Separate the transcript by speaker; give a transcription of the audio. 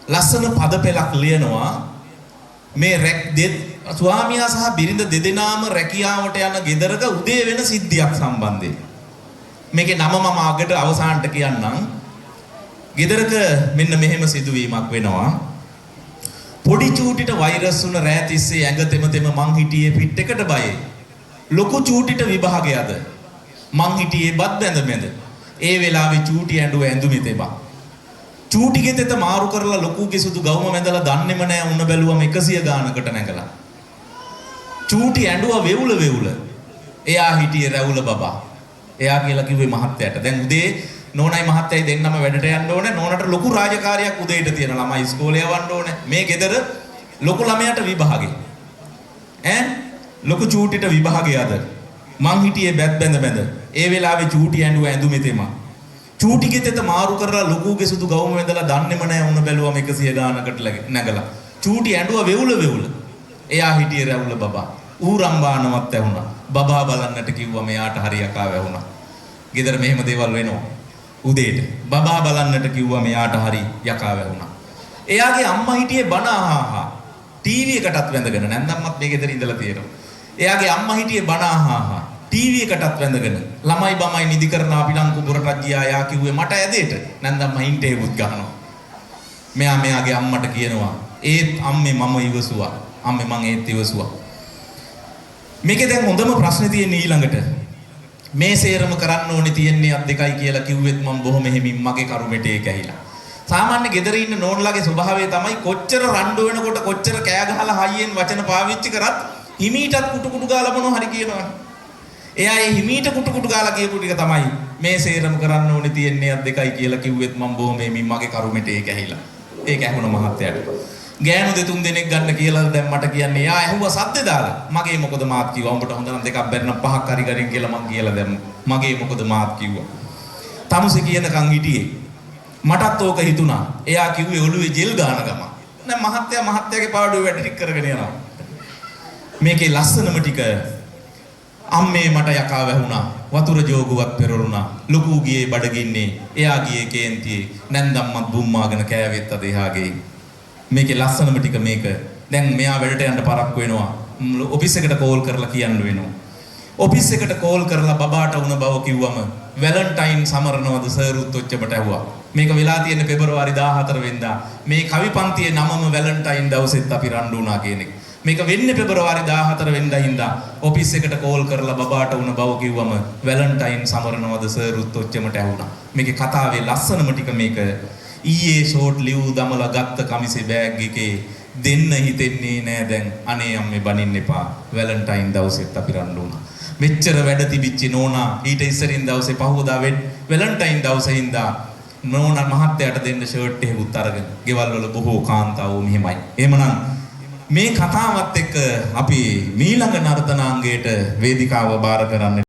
Speaker 1: ලස්සන පද පෙළක් ලියනවා මේ ස්වාමියා සහ බිරිඳ දෙදෙනාම රැකියාවට යන ගෙදරක උදේ වෙන සිද්ධියක් සම්බන්ධයෙන්. මේකේ නම මම අගට අවසානට කියන්නම්. ගෙදරක මෙන්න මෙහෙම සිදුවීමක් වෙනවා. පොඩි චූටිට වෛරස් වුණ රෑ තිස්සේ ඇඟ තෙම මං හිටියේ පිට එකට බයේ. ලොකු චූටිට විභාගයද මං හිටියේ බත් බැඳ. ඒ වෙලාවේ චූටි ඇඬුව ඇඳුමේ තෙබා. චූටිගේ තෙත මාරු කරලා ලොකුගේ සුදු ගවුම මැදලා දන්නේම නෑ උණ බැලුවම 100 ගානකට නැගලා. චූටි ඇඬුව වෙවුල. එයා හිටියේ රැවුල බබා. එයා කියලා කිව්වේ මහත්තයාට. දැන් උදේ නෝනයි මහත්තයයි දෙන්නම වැඩට යන්න ඕනේ. නෝනට ලොකු රාජකාරියක් උදේට තියෙන ළමයි ඉස්කෝලේ යවන්න ඕනේ. මේ ගෙදර ලොකු ළමයාට විභාගේ. ලොකු චූටිට විභාගයද මං හිටියේ බැත් බැඳ. ඒ වෙලාවේ චූටි ඇඬුව ඇඳුමේ තෙමා. චූටිගේ තෙත මාරු කරලා ලොකුගේ සුදු ගවුම වැඳලා දන්නේම නැහැ උණ බැලුවම 100 ගානකට නැගලා. චූටි ඇඬුව වෙවුල. එයා හිටියේ රැවුල බබා. ඌරම්බානවත් ඇහුණා. බබා බලන්නට කිව්වා මෙයාට හරි යකා වැහුණා. ගෙදර මෙහෙම දේවල් වෙනවා. උදේට බබා බලන්නට කිව්වා මෙයාට හරි යකා වැහුණා. එයාගේ අම්මා හිටියේ බණ අහහා. ටීවී එකටත් වැඳගෙන නැන්දම්මත් මේ ගෙදර ඉඳලා තියෙනවා. එයාගේ අම්මා හිටියේ බණ අහහා. ටීවී එකටත් වැඳගෙන ළමයි බමයි නිදි කරන අපි නම් කුඹරට ගියා. යා කිව්වේ මට ඇදේට. නැන්දම්මා හින්ටේබුත් ගන්නවා. මෙයාගේ අම්මට කියනවා ඒත් අම්මේ මම ඉවසුවා. අම්මේ මං ඒත් ඉවසුවා. මේකේ දැන් හොඳම ප්‍රශ්නේ තියෙන්නේ ඊළඟට. මේ සේරම කරන්න ඕනේ තියෙන්නේ අත් දෙකයි කියලා කිව්වෙත් මම බොහොම එහෙමින් මගේ කරුමෙටේ කැහිලා. සාමාන්‍ය ගෙදර ඉන්න නෝන්ලාගේ ස්වභාවය තමයි කොච්චර රණ්ඩු වෙනකොට කොච්චර කෑ ගහලා හයියෙන් වචන පාවිච්චි කරත් හිමීටත් කුටු ගාලා මොනවා හරි කියනවා. එයා ඒ හිමීට කුටු ගාලා කියපු ටික තමයි මේ සේරම කරන්න ඕනේ තියෙන්නේ අත් දෙකයි කියලා කිව්වෙත් මම බොහොම එහෙමින් මගේ කරුමෙටේ කැහිලා. ඒක ඇහුණ මහත්තයාට. ගෑනු දෙතුන් දෙනෙක් ගන්න කියලා දැන් මට කියන්නේ යා ඇහුවා සද්ද දාලා. මගේ මොකද මාත් කිව්වා. උඹට හොඳ නම් දෙකක් බැරි නම් පහක් හරි ගරින් කියලා මං කියලා දැම්මා. මගේ මොකද මාත් කිව්වා. තමුසේ කියනකන් හිටියේ. මටත් ඕක හිතුණා. එයා කිව්වේ ඔළුවේ ජෙල් ගාන ගම. දැන් මහත්තයාගේ පාඩුවේ වැඩ ටික කරගෙන යනවා. මේකේ ලස්සනම ටික අම්මේ මට යකා වැහුණා. වතුර ජෝගුවක් පෙරළුණා. ලොකු ගියේ බඩගින්නේ. එයා ගියේ කේන්තියේ. නැන්දම්මත් බුම්මාගෙන කෑවෙත් අද එහාගේ. මේකේ ලස්සනම ටික මේක. දැන් මෙයා වැඩට යන්න පරක්කු වෙනවා. ඔෆිස් එකට කෝල් කරලා කියන්න වෙනවා. ඔෆිස් එකට කෝල් කරලා බබාට වුණ බව කිව්වම වැලන්ටයින් සමරනවද සර්ුත් ඔච්චමට ඇහුවා. මේක වෙලා තියෙන්නේ පෙබරවාරි 14 වෙනිදා. මේ කවි පන්තියේ නමම වැලන්ටයින් දවසෙත් අපි රණ්ඩු වුණා කියන එක. මේක වෙන්නේ පෙබරවාරි 14 වෙනිදා හින්දා ඔෆිස් එකට කෝල් කරලා බබාට වුණ බව කිව්වම වැලන්ටයින් සමරනවද සර්ුත් ඔච්චමට ඇහුණා. මේකේ කතාවේ ලස්සනම ටික මේක. ඊයේ ෂෝට් ලිව් දමලා ගත්ත කමිසේ බෑග් එකේ දෙන්න හිතෙන්නේ නෑ දැන්. අනේ අම්මේ බනින්න එපා. වැලන්ටයින් දවසෙත් අපි රණ්ඩු වුණා. මෙච්චර වැඩ තිබිච්ච නෝනා ඊට ඉස්සරින් දවසේ පහවදා වැලන්ටයින් දවසේ හින්දා නෝනා මහත්තයාට දෙන්න ෂර්ට් එකකුත් අරගෙන ගෙවල් වල බොහෝ කාන්තාවෝ මෙහෙමයි. එහෙමනම් මේ කතාවත් එක්ක අපි මීළඟ නර්තනාංගයට වේදිකාව බාර කරන්න